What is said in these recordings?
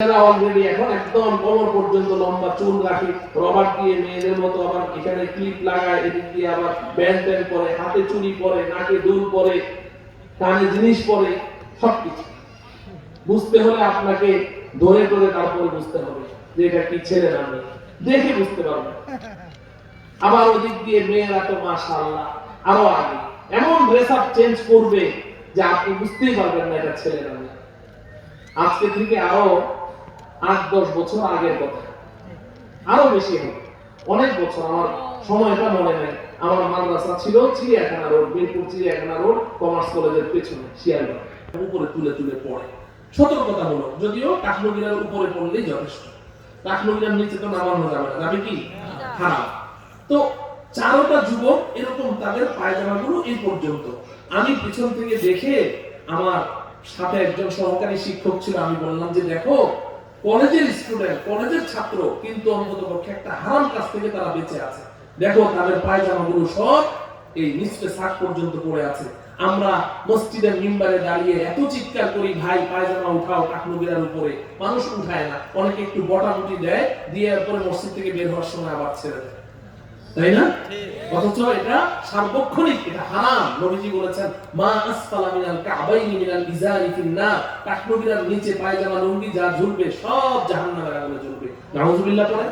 Already এখন একদম কোমর পর্যন্ত লম্বা চুল রাখে, রবার দিয়ে মেয়েদের মতো আবার এখানে ক্লিপ লাগায়, এদিক দিয়ে আবার ব্যান্ড ব্যান্ড পরে, হাতে চুড়ি পরে, নাকে দুল পরে, কানে জিনিস পরে, সবকিছু বুঝতে হলে আপনাকে ধরে ধরে তারপরে বুঝতে হবে যে এটা কি ছেলে না মেয়ে, দেখে বুঝতে পারবেন। আবার ওদিক দিয়ে মেয়েরা তো মাশাআল্লাহ আরো আগে এমন ড্রেস আপ চেঞ্জ করবে যে আপনি বুঝতেই পারবেন না এটা ছেলে না মেয়ে। আজকে থেকে আরো 8-10 বছর আগের কথা, আরো বেশি হবে, অনেক বছর, আমার সময়টা মনে নেই। আমার মাদ্রাসা ছিল চিড়িয়াখানা রোড, মিরপুর চিড়িয়াখানা রোড, কমার্স কলেজের পেছনে শিয়ালদহ। উপরে তুলে তুলে পড়ে, সতর্কতামূলক, যদিও কাঠমুগিরার উপরে পড়লেই যথেষ্ট, কাঠমুগিরার নিচে তো নামানো যাবে না, যাবে কি হারাম। তো চারোটা যুবক এরকম, তাদের পায়জামাগুলো এই পর্যন্ত। আমি পিছন থেকে দেখে, আমার সাথে একজন সহকারী শিক্ষক ছিল, আমি বললাম যে দেখো, কলেজের স্টুডেন্ট, কলেজের ছাত্র, কিন্তু অন্ততপক্ষে একটা হারাম কাজ থেকে তারা বেঁচে আছে। দেখো তাদের পায়জামাগুলো সব এই নিচে সাক পর্যন্ত পড়ে আছে। আমরা মসজিদের মিম্বারে দাঁড়িয়ে এত চিৎকার করি, ভাই পায়জামা উঠাও, কাঠমুগিরার উপরে। মানুষ উঠায় না, অনেকে একটু বটাবুটি দেয়, দিয়ে পরে মসজিদ থেকে বের হওয়ার সময় আবার ছেড়ে দেয়, তাই না? অথচ এটা সার্বক্ষণিক, এটা হারাম। নবীজি বলেছেন, মা আসফালা মিনাল কাবাইনি মিনাল ইজারি ফিন্নার, কাঠমুগিরার নিচে পায়জামা লুঙ্গি যা ঝুলবে সব জাহান্নামের আগুনে ঝুলবে। নাউযুবিল্লাহ পড়ে।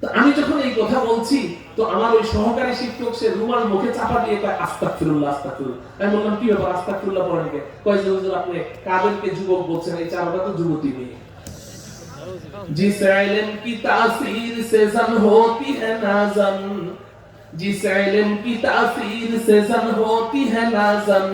তো আমি যখন এই কথা বলছি, তো আমার ওই সহকারী শিক্ষক সে রুমাল মুখে চাপা দিয়ে কয় আস্তাগফিরুল্লাহ আস্তাগফিরুল্লাহ। আমি বললাম কি ব্যাপার, আস্তাগফিরুল্লাহ পড়েন কে? কয় যে হুজুর আপনি কাদেরকে যুবক বলছেন? এই চারটা তো যুবতী মেয়ে। जिस इल्म की तासीर से जन होती है नाज़न, जिस इल्म की तासीर से जन होती है नाज़न,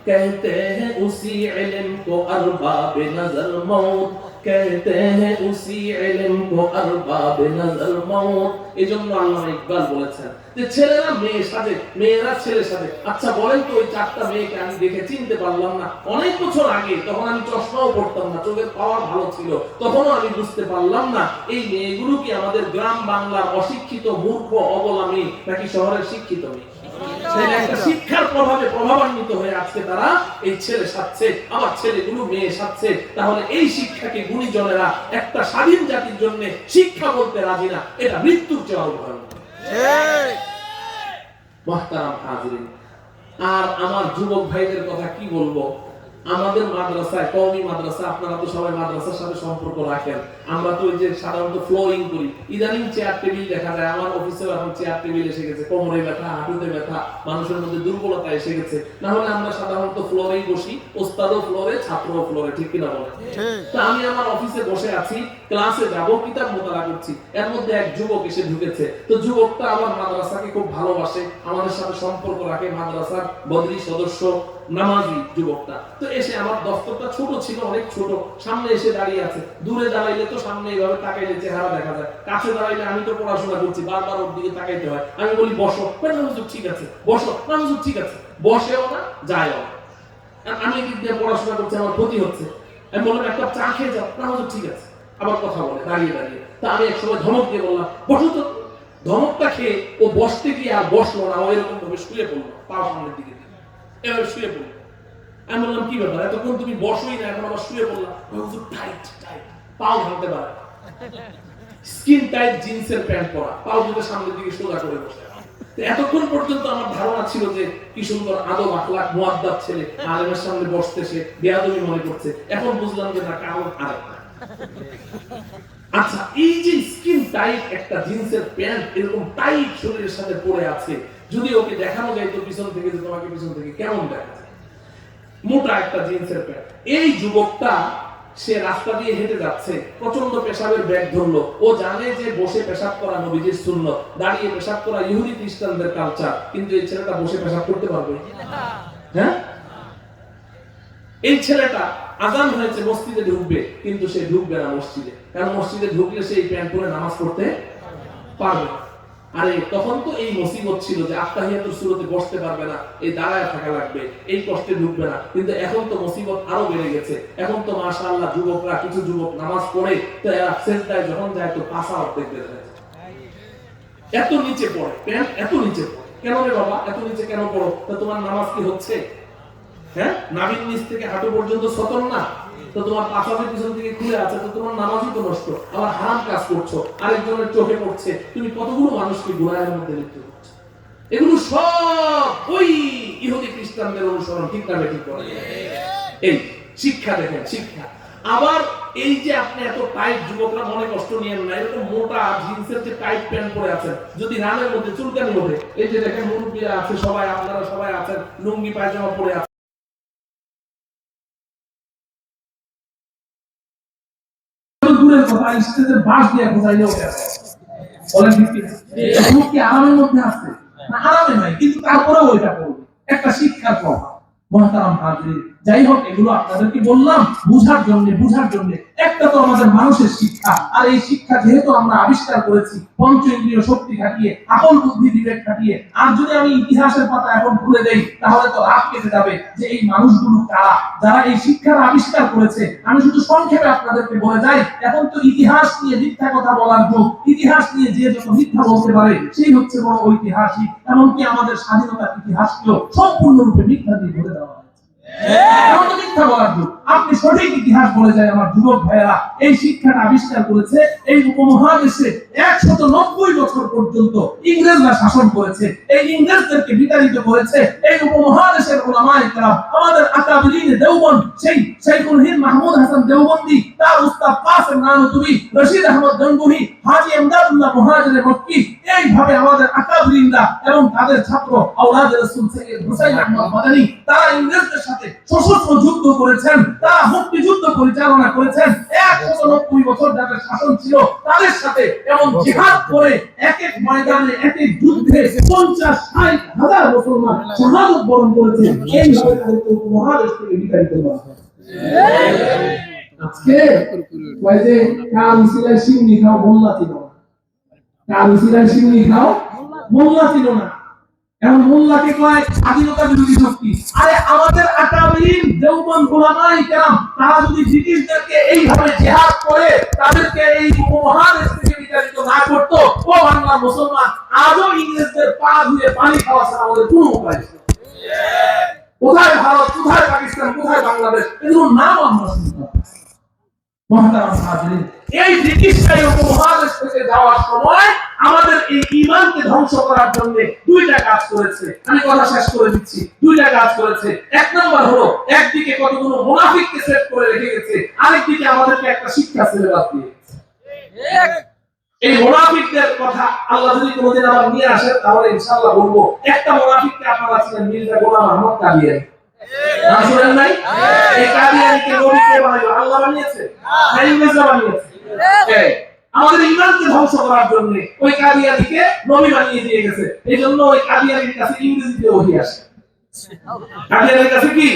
कहते हैं उसी इल्म को अरबाब नजर मौत, कहते हैं उसी इल्म को अरबाब नजर मौत। এজন্য আল্লামা ইকবাল বলেছেন যে ছেলেরা মেয়ে সাজে, মেয়েরা ছেলে সাজে। আচ্ছা বলেন তো, ওই চারটা মেয়েকে আমি দেখে চিনতে পারলাম না। অনেক বছর আগে, তখন আমি চশমাও পরতাম না, চোখের পাওয়ার ভালো ছিল, তখনও আমি বুঝতে পারলাম না এই মেয়েগুলো কি আমাদের গ্রাম বাংলার অশিক্ষিত মূর্খ অবলা মেয়ে, নাকি শহরের শিক্ষিত মেয়ে। একটা শিক্ষার প্রভাবে প্রভাবান্বিত হয়ে আজকে তারা এই ছেলে সাজছে, আবার ছেলেগুলো মেয়ে সাজছে। তাহলে এই শিক্ষাকে গুণীজনেরা একটা স্বাধীন জাতির জন্য শিক্ষা বলতে রাজি না, এটা মৃত্যুর চেয়ে ভয়ানক। মুহতারাম হাজিরিন, আর আমার যুবক ভাইদের কথা কি বলবো। আমাদের মাদ্রাসায়, কওমি মাদ্রাসা, আপনারা তো সবাই মাদ্রাসার সাথে সম্পর্ক রাখেন। আমরা তো ওই যে সাধারণত ফ্লোরিং করি, ইদানিং চেয়ার টেবিল দেখা যায়। আমার অফিসেও এখন চেয়ার টেবিল এসে গেছে, কোমরে ব্যথা, হাঁটুতে ব্যথা, মানুষের মধ্যে দুর্বলতা এসে গেছে। না হলে আমরা সাধারণত ফ্লোরেই বসি, ওস্তাদও ফ্লোরে, ছাত্রও ফ্লোরে, ঠিক কিনা বলেন? তো আমি আমার অফিসে বসে আছি, ক্লাসে যাব, কিতাব মোতালা করছি, এর মধ্যে এক যুবক এসে ঢুকেছে। তো যুবকটা আমার মাদ্রাসাকে খুব ভালোবাসে, আমাদের সাথে সম্পর্ক রাখে, মাদ্রাসার বদরি সদস্য, নামাজি যুবকটা। তো এসে, আমার দফতরটা ছোট ছিল, অনেক ছোট, সামনে এসে দাঁড়িয়ে আছে। দূরে দাঁড়াইলে তো সামনে এইভাবে তাকাইলে চেহারা দেখা যায়, কাছে দাঁড়াইলে আমি তো পড়াশোনা করছি, বারবার ওর দিকে তাকাইতে হয়। আমি বলি বসো, না হুজুর ঠিক আছে, বসো, না হুজুর ঠিক আছে, বসেও না যায়ও না। আমি এদিক দিয়ে পড়াশোনা করছি, আমার ক্ষতি হচ্ছে। আমি বললাম এক কাপ চা খেয়ে যাও, না হুজুর ঠিক আছে, আবার কথা বলে দাঁড়িয়ে দাঁড়িয়ে। তা আমি এক সময় ধমক দিয়ে বললাম বসো তো। ধমকটা খেয়ে ও বসতে গিয়ে আর বসলো না, ও এরকম ভাবে শুয়ে পড়লো, পাও সামনের দিকে দিয়ে এভাবে শুয়ে পড়লো। আমি বললাম কি ব্যাপার, এতক্ষণ তুমি বসোই না, এখন আবার শুয়ে পড়লাম। টাইট টাইট, পাও ভাঙতে পারে, স্কিন টাইট জিন্সের প্যান্ট পরা, পাও দুটো সামনের দিকে সোজা করে বসে। এতক্ষণ পর্যন্ত আমার ধারণা ছিল যে কি সুন্দর আদব আখলাক মুআদ্দাব ছেলে, আলেমের সামনে বসতে সে বেয়াদবি মনে করছে। এখন বুঝলাম যে না, কারণ আরেকটা। আচ্ছা, এই যে স্কিন টাইট একটা জিন্সের প্যান্ট এরকম টাইট শরীরের সাথে পরে আছে, যদি ওকে দেখানো যায় তো পিছন থেকে, যে তোমাকে পিছন থেকে কেমন দেখা যায়, মোটা একটা জিন্সের প্যান্ট। এই যুবকটা সে রাস্তা দিয়ে হেঁটে যাচ্ছে, প্রচন্ড পেশাবের ব্যাগ ধরলো। ও জানে যে বসে পেশাব করা নবীজির সুন্নাত, দাঁড়িয়ে পেশাব করা ইহুদি খ্রিস্টানদের কালচার, কিন্তু এই ছেলেটা বসে পেশাব করতে পারবে? হ্যাঁ, এই ছেলেটা আযান হয়েছে, মসজিদে ঢুকবে, কিন্তু সে ঢুকবে না মসজিদে, কারণ মসজিদে ঢুকলে সে এই প্যান্ট পরে নামাজ পড়তে পারবে। আরে তখন তো এই মুসিবত ছিল যে আত্তাহিয়াতুর সূরাতে বসতে পারবে না, এই দাঁড়ায় থাকা লাগবে, এই কষ্টে ঢুকবে না। কিন্তু এখন তো মুসিবত আরো বেড়ে গেছে। এখন তো মাশাআল্লাহ যুবকরা, কিছু যুবক নামাজ পড়ে তো এরা সেজদায় যখন যায় তো পাছা অর্ধেক বের হয়ে যায়, এত নিচে পড়ে, প্যান্ট এত নিচে পড়ে। কেন রে বাবা, এত নিচে কেন পড়ো? তা তোমার নামাজ কি হচ্ছে? হ্যাঁ, নাভির নিচ থেকে হাঁটু পর্যন্ত সতর না? তো তোমার পাশাপাশি পিছন থেকে খুলে আছে, তো তোমার নামাজই তো নষ্ট, আবার হারাম কাজ করছো, আরেকজনের চোখে পড়ছে, তুমি কতগুলো মানুষকে গুনাহের মধ্যে লিপ্ত করছো। এগুলো সব ওই ইহুদি খ্রিস্টানদের অনুসরণ, ঠিক না ঠিক করে। এই শিক্ষা দেখেন, শিক্ষা। আবার এই যে আপনি এত টাইট, যুবকরা মনে কষ্ট নিয়েন না, এরকম মোটা জিন্সের যে টাইট প্যান্ট পরে আছেন, যদি রানের মধ্যে চুলকানি ওঠে, এই যে দেখেন মুরব্বীরা আছে সবাই, আপনারা সবাই আছেন লুঙ্গি পায়জামা পরে আছেন, দূরের কথা স্টেজের বাস দিয়ে বোঝাইলেও বলেন কি আরামের মধ্যে আছে না? আরামে নাই, কিন্তু তারপরেও ওইটা করবে, একটা শিক্ষার প্রভাব। মহতারাম হাজির, যাই হোক, এগুলো আপনাদেরকে বললাম বুঝার জন্য। একটা তো আমাদের মানুষের শিক্ষা, আর এই শিক্ষা যেহেতু আমরা আবিষ্কার করেছি পঞ্চ ইন্দ্রিয় শক্তি খাটিয়ে, আকল বুদ্ধি বিবেক খাটিয়ে, আর যদি আমি ইতিহাসের পাতা এখন খুলে দেই তাহলে তো রাত কেটে যাবে যে এই মানুষগুলো কারা, যারা এই শিক্ষার আবিষ্কার করেছে। আমি শুধু সংক্ষেপে আপনাদেরকে বলে যাই, এখন তো ইতিহাস নিয়ে মিথ্যা কথা বলার যুগ, ইতিহাস নিয়ে যে যত মিথ্যা বলতে পারে সেই হচ্ছে বড় ঐতিহাসিক। এমনকি আমাদের স্বাধীনতার ইতিহাসকেও সম্পূর্ণরূপে মিথ্যা দিয়ে ভরে দেওয়া হয়। আপনি সঠিক ইতিহাস বলে যায় আমার যুবক ভাইয়েরা, এই শিক্ষাটা আবিষ্কার করেছে এই উপমহাদেশে 190 বছর পর্যন্ত ইংরেজরা শাসন করেছে। এই ইংরেজদেরকে বিতাড়িত করেছে এই উপমহাদেশের উলামায়ে কেরাম, আমাদের আকাবিরিনে দেওবন্দ, সেই শাইখুল হিন্দ মাহমুদ হাসান দেওবন্দি, তার উস্তাদ কাসেম নানুতুবি, রশিদ আহমদ গঙ্গুহি, হাজী ইমদাদুল্লাহ মুহাজিরে মক্কি, এইভাবে আমাদের আকাবিরিনরা এবং তাদের ছাত্র আওলাদে রাসূল সৈয়দ হুসাইন আহমদ মাদানী, তারা ইংরেজদের সাথে সশস্ত্র যুদ্ধ করেছেন, তারা মুক্তিযুদ্ধ পরিচালনা করেছেন। 190 বছর যাদের শাসন ছিল তাদের সাথে, এবং জিহাদ করে এক এক ময়দানে এক এক যুদ্ধে 50-60 হাজার মুসলমান শাহাদাত বরণ করেছেন। এইভাবে তাদেরকে মহাদেশ থেকে বিতাড়িত করা হয়। আজকে ওই যে কাউন্সিলর সিন্নি খাও মোল্লা ছিল না, কাউন্সিলর সিন্নি খাও মোল্লা ছিল না, এখন মোল্লাকে কয় স্বাধীনতা বিরোধী শক্তি। আরে আমাদের আকাবিরিন দেওবন্দ উলামায়ে কেরাম, তারা যদি ব্রিটিশদেরকে এইভাবে জিহাদ করে তাদেরকে এই উপমহাদেশ থেকে বিতাড়িত না করতো, ও বাংলা মুসলমান আজও ইংরেজদের পা ধুয়ে পানি খাওয়া ছাড়া আমাদের কোনো উপায় ছিল। কোথায় ভারত, কোথায় পাকিস্তান, কোথায় বাংলাদেশ, এগুলোর নাম আমরা শুনতাম। মহতারাম হাজিরিন, এই ব্রিটিশরাই উপমহাদেশ থেকে যাওয়ার সময় আমাদের এই ঈমানকে ধ্বংস করার জন্য দুইটা কাজ করেছে। আমি কথা শেষ করে দিচ্ছি। দুইটা কাজ করেছে। এক নম্বর হলো, একদিকে কতগুলো মুনাফিককে সেট করে রেখে গেছে, আরেকদিকে আমাদেরকে একটা শিক্ষা সিলেবাস দিয়ে গেছে। এই মুনাফিকদের কথা আল্লাহ যদি কোনোদিন আবার নিয়ে আসেন তাহলে ইনশাআল্লাহ বলবো। একটা মুনাফিককে আপনারা ছিলেন মির্জা গোলাম আহমদ কাদিয়ানী, নাম শুনেন নাই? এই কাদিয়ানীকে নবী কে বানাইলো? আল্লাহ বানিয়েছে না ইংরেজরা বানিয়েছে? আমাদের ঈমানকে ধ্বংস করার জন্য ওই কাদিয়ানীকে নবী বানিয়ে দিয়ে গেছে। এইজন্য ওই কাদিয়ানীর কাছে ইংরেজিতে ওহী আসে। কাদিয়ানীর কাছে কি?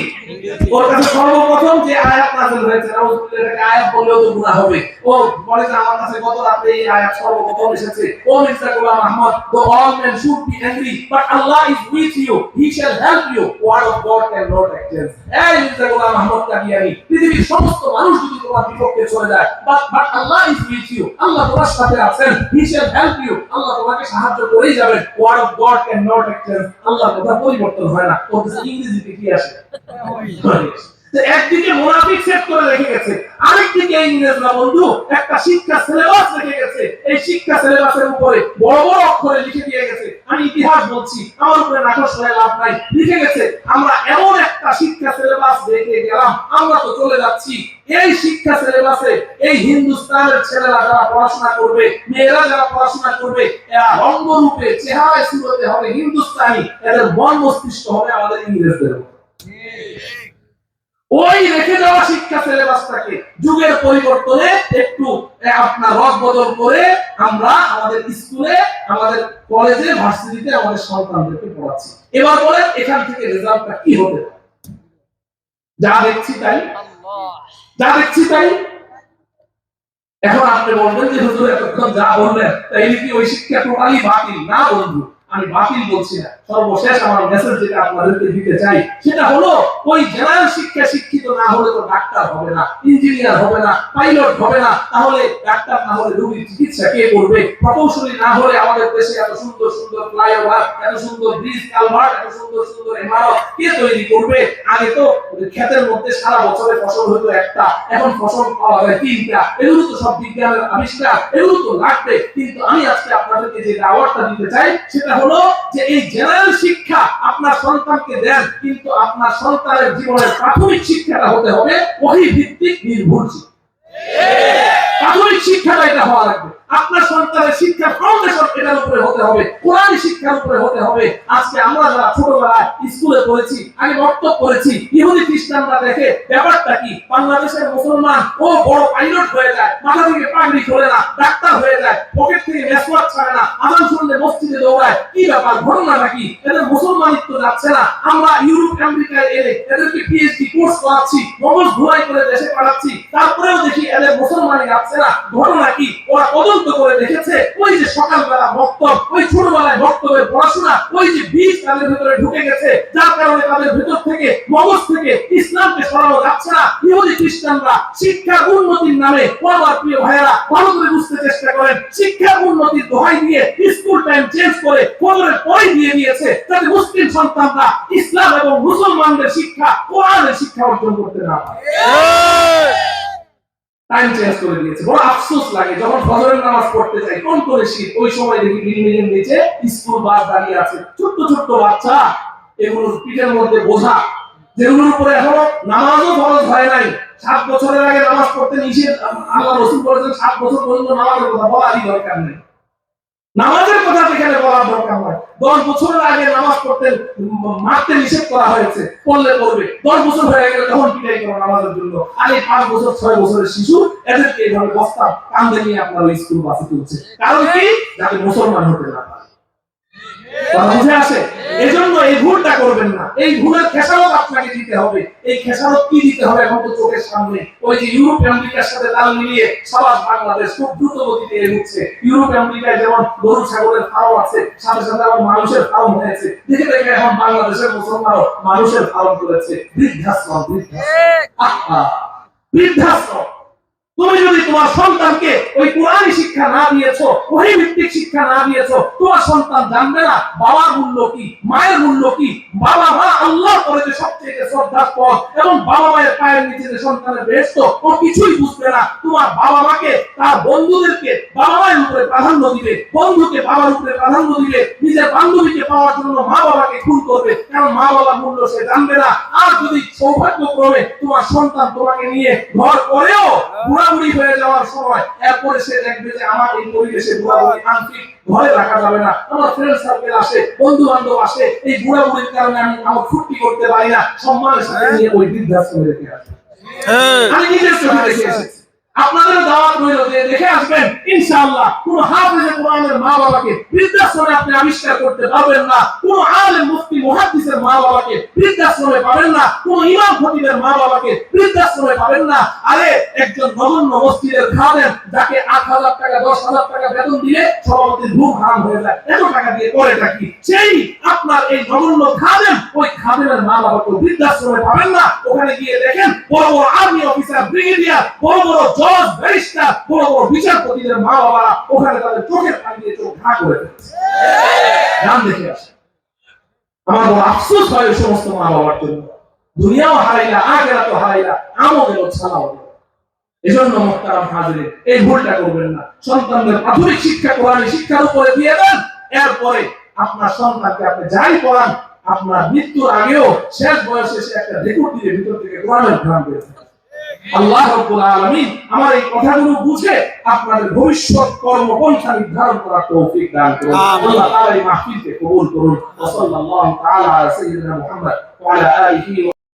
ওর কাছে সর্বপ্রথম যে আয়াত নাযিল হয়েছে, নাউযুবিল্লাহ, এটাকে আয়াত বললেও তো গুনাহ হবে। ও বলে যে আমার কাছে গত রাতে এই আয়াত সর্বপ্রথম এসেছে। ও মির্জা গোলাম Ahmad, the all men should be angry but Allah is with you, he shall help you, word of God cannot exist. এই মির্জা গোলাম আহমদ কাদিয়ানী, পৃথিবীর সমস্ত মানুষ যদি তোমার বিপক্ষে চলে যায়, but Allah is with you, আল্লাহ তোমার সাথে আছেন, he shall help you, আল্লাহ তোমাকে সাহায্য করেই যাবেন, word of God cannot exist, আল্লাহর কথা পরিবর্তন হয় না। ওর কাছে ইংরেজিতে কি আসে? একদিকে মুনাফিক সেট করে রেখে গেছে, আরেকদিকে ইংরেজরা বন্ধু একটা শিক্ষা সিলেবাস রেখে গেছে। এই শিক্ষা সিলেবাসের উপরে বড় বড় অক্ষরে লিখে দিয়ে গেছে, আমি ইতিহাস বলছি, আমার উপরে নাকশ হয়ে লাভ নাই, লিখে গেছে আমরা এমন একটা শিক্ষা সিলেবাস রেখে গেলাম, আমরা তো চলে যাচ্ছি। এই শিক্ষা সিলেবাসে এই হিন্দুস্তানের ছেলেরা যারা পড়াশোনা করবে, মেয়েরা যারা পড়াশোনা করবে, এরা রঙ্গরূপে চেহারায় সুরতে হবে হিন্দুস্তানি, এদের মন মস্তিষ্ক হবে আমাদের ইংরেজদের মতো। ওই রেখে যাওয়া শিক্ষা সিলেবাসটাকে যুগের পরিবর্তনে একটু আপনার রদ বদল করে আমরা আমাদের স্কুলে, আমাদের কলেজে, ভার্সিটিতে আমাদের সন্তানদেরকে পড়াচ্ছি। এবার বলেন এখান থেকে রেজাল্টটা কি হবে? যা দেখছি তাই। এখন আপনি বলবেন যে হুজুর এতক্ষণ যা বললেন তাইলে কি ওই শিক্ষা টোটালি বাতিল? না বন্ধু, আমি বাতিল বলছি না। সর্বশেষ আমার মেসেজ যেটা আপনাদেরকে দিতে চাই সেটা হলো, ওই জেনারেল শিক্ষা শিক্ষিত না হলে তো ডাক্তার হবে না, ইঞ্জিনিয়ার হবে না, পাইলট হবে না। তাহলে ডাক্তার না হলে রোগীর চিকিৎসা কে করবে? প্রকৌশলী না হলে আমাদের দেশে এত সুন্দর সুন্দর ফ্লাইওভার, এত সুন্দর ব্রিজ, কালভার্ট, এত সুন্দর সুন্দর ইমারত কে তৈরি করবে? আগে তো ক্ষেতের মধ্যে সারা বছরে ফসল হতো একটা, এখন ফসল পাওয়া যায় তিনটা। এগুলো তো সব বিজ্ঞানের আবিষ্কার, এগুলো তো লাগবে। কিন্তু আমি আজকে আপনাদেরকে যে দাওয়াতটা দিতে চাই সেটা হলো যে এই জেনারেল শিক্ষা আপনার সন্তানকে দেন, কিন্তু আপনার সন্তানের জীবনের প্রাথমিক শিক্ষাটা হতে হবে ওহী ভিত্তিক নির্ভরশীল। প্রাথমিক শিক্ষাটা এটা হওয়া লাগবে। আপনার সন্তানের শিক্ষা ফাউন্ডেশন এটার উপরে হতে হবে, কোরআনী শিক্ষার উপরে হতে হবে। আজকে আমরা যারা ছোটবেলায় স্কুলে পড়েছি, আগে মক্তব পড়েছি, ইহুদি খ্রিস্টানরা দেখে ব্যাপারটা কি, বাংলাদেশের মুসলমান ও বড় পাইলট হয়ে যায়, মাথা থেকে পাগড়ি খোলে না, ডাক্তার হয়ে যায়, পকেট থেকে মেসওয়াক ছাড়ে না, আজান শুনলে মসজিদে দৌড়ায়, কি ব্যাপার, ঘটনাটা কি? এদের মুসলমানিত্ব যাচ্ছে না। আমরা ইউরোপ আমেরিকায় এলে এদেরকে পিএইচডি কোর্স করাচ্ছি, মগজ ধোলাই করে দেশে পাঠাচ্ছি, তারপরেও দেখি এদের মুসলমানি যাচ্ছে না। ঘটনা কি? ওরা তদন্ত করে দেখেছে ওই যে সকালবেলা মক্তব, ওই ছোটবেলায় মক্তবের পড়াশোনা, ওই যে বীজ তাদের ভিতরে ঢুকে গেছে, যার কারণে তাদের ভিতর থেকে, মগজ থেকে ইসলামকে সরানো যাচ্ছে না। ইহুদি খ্রিস্টানরা শিক্ষার উন্নতির নামে, আমার প্রিয় ভাইয়েরা ভালো করে বুঝতে চেষ্টা করেন, শিক্ষার উন্নতির দোহাই দিয়ে স্কুল টাইম চেঞ্জ করে ফজরের পরে দিয়ে দিয়েছে, যাতে মুসলিম সন্তানরা ইসলাম এবং মুসলমানদের শিক্ষা, কোরআনের শিক্ষা অর্জন করতে না পারে। টাইম চেঞ্জ করে দিয়েছে। বড় আফসোস লাগে যখন ফজরের নামাজ পড়তে যাই, কোন করে শীত, ওই সময় দেখি বিল্ডিংয়ের নিচে স্কুল বাস দাঁড়িয়ে আছে, ছোট্ট ছোট্ট বাচ্চা, এগুলোর পিঠের মধ্যে বোঝা, যেগুলোর উপরে এখনো নামাজও ফরজ হয় নাই। 7 বছরের আগে নামাজ পড়তে নিষেধ, আল্লাহ রাসূল বলেছেন 7 বছর পর্যন্ত নামাজের কথা বলারই দরকার নেই। নামাজের কথা যেখানে বলার দরকার হয়, 10 বছরের আগে নামাজ পড়তে মারতে নিষেধ করা হয়েছে, পড়লে পড়বে। 10 বছর হয়ে গেলে তখন পিটাই করো নামাজের জন্য। আর এই 5 বছর 6 বছরের শিশু, এদেরকে এইভাবে বস্তা কাঁধে নিয়ে আপনার ওই স্কুল বাসে তুলছে। কারণ কি? যাতে মুসলমান হতে না পারে। বুঝে আসে? এজন্য এই ভুলটা করবেন না। এই ভুলের খেসারত আপনাকে দিতে হবে। এই খেসারত কি দিতে হবে? এখন তো চোখের সামনে ওই যে ইউরোপ আমেরিকার সাথে তাল মিলিয়ে সবার বাংলাদেশ খুব দ্রুত গতিতে এগোচ্ছে। ইউরোপ আমেরিকায় যেমন গরু ছাগলের ফার্ম আছে, সাথে সাথে আবার মানুষের ফার্ম হয়েছে। দেখে দেখে এখন বাংলাদেশের মুসলমানও মানুষের ফার্ম করেছে। বৃদ্ধাশ্রম, বৃদ্ধাশ্রম। তুমি যদি তোমার সন্তানকে ওই কোরআনী শিক্ষা না দিয়েছো, ওহী ভিত্তিক শিক্ষা না দিয়েছো, তোমার সন্তান জানবে না বাবার মূল্য কি, মায়ের মূল্য কি। বাবা মা আল্লাহর পরে যে সবচেয়ে শ্রদ্ধাস্পদ, এবং বাবা মায়ের পায়ের নিচে যে সন্তানের বেহেশত, ও কিছুই বুঝবে না। তোমার বাবা মাকে, তার বন্ধুদেরকে বাবা মায়ের উপরে প্রাধান্য দিবে, বন্ধুকে বাবার উপরে প্রাধান্য দিবে, নিজের বান্ধবীকে পাওয়ার জন্য মা বাবাকে খুন করবে, কারণ মা বাবার মূল্য সে জানবে না। আর যদি সৌভাগ্যক্রমে তোমার সন্তান তোমাকে নিয়ে ঘর করেও বুড়াবুড়ি হয়ে যাওয়ার সময়, এরপরে সে দেখবে যে আমার এই পরিবেশে বুড়াবুড়ি আনফিট, ঘরে রাখা যাবে না, আমার ফ্রেন্ড সার্কেল আসে, বন্ধু বান্ধব আসে, এই বুড়াবুড়ির কারণে আমি আমার ফুর্তি করতে পারি না, সম্মানের সাথে নিয়ে ওই বৃদ্ধাশ্রমে রেখে আসে। আমি নিজের চোখে দেখে এসেছি। আপনাদের দাওয়াত রইল যে দেখে আসবেন ইনশাআল্লাহ। কোন হাফেজে কোরআনের মা বাবাকে বৃদ্ধাশ্রমে আপনি আবিষ্কার করতে পারবেন না। কোন আলেম মুফতি মুহাদ্দিসের মা বাবাকে বৃদ্ধাশ্রমে পাবেন না। কোন ইমাম খতিবের মা বাবাকে বৃদ্ধাশ্রমে পাবেন না। আরে একজন নগণ্য মসজিদের খাদেম, যাকে 8,000 টাকা 10,000 টাকা বেতন দিলে সভাপতির ঘুম হারাম হয়ে যায়, এত টাকা দিয়ে করেটা কি? সেই আপনার এই নগণ্য খাদেম, ওই খাদেমের মা বাবাকে বৃদ্ধাশ্রমে পাবেন না। ওখানে গিয়ে দেখেন বড় বড় আর্মি অফিসার, ব্রিগেডিয়ার, বড় বড় জজ, ব্যারিস্টার, বড় বড় বিচারপতিদের মা বাবারা ওখানে তাদের চোখের পানি দিয়ে চোখ ঘা করে ফেলছে। নাম দেখে আসে। আমার বড় আফসোস হয় ওই সমস্ত মা বাবার জন্য। দুনিয়াও হারাইলা, আখিরাতও হারাইলা, আমলও ছাড়াও। এজন্য মুহতারাম হাজিরিন, এই ভুলটা করবেন না। সন্তানদের প্রাথমিক শিক্ষা কোরআনী শিক্ষার উপরে দিয়ে দেন। এরপরে আপনার সন্তানকে আপনি যাই পড়ান, আপনার মৃত্যুর আগেও শেষ বয়সে সে একটা রেকর্ড দিয়ে ভিতর থেকে কোরআনের জ্ঞান পেয়েছে। আল্লাহ রাব্বুল আলামিন আমার এই কথাগুলো বুঝে আপনাদের ভবিষ্যৎ কর্মপন্থা নির্ধারণ করার তৌফিক দান করুন। আল্লাহ তাআলা এই মাহফিলকে কবুল করুন। ওয়া সাল্লাল্লাহু তাআলা আলা সাইয়্যিদিনা মুহাম্মদ ওয়া আলা আলিহি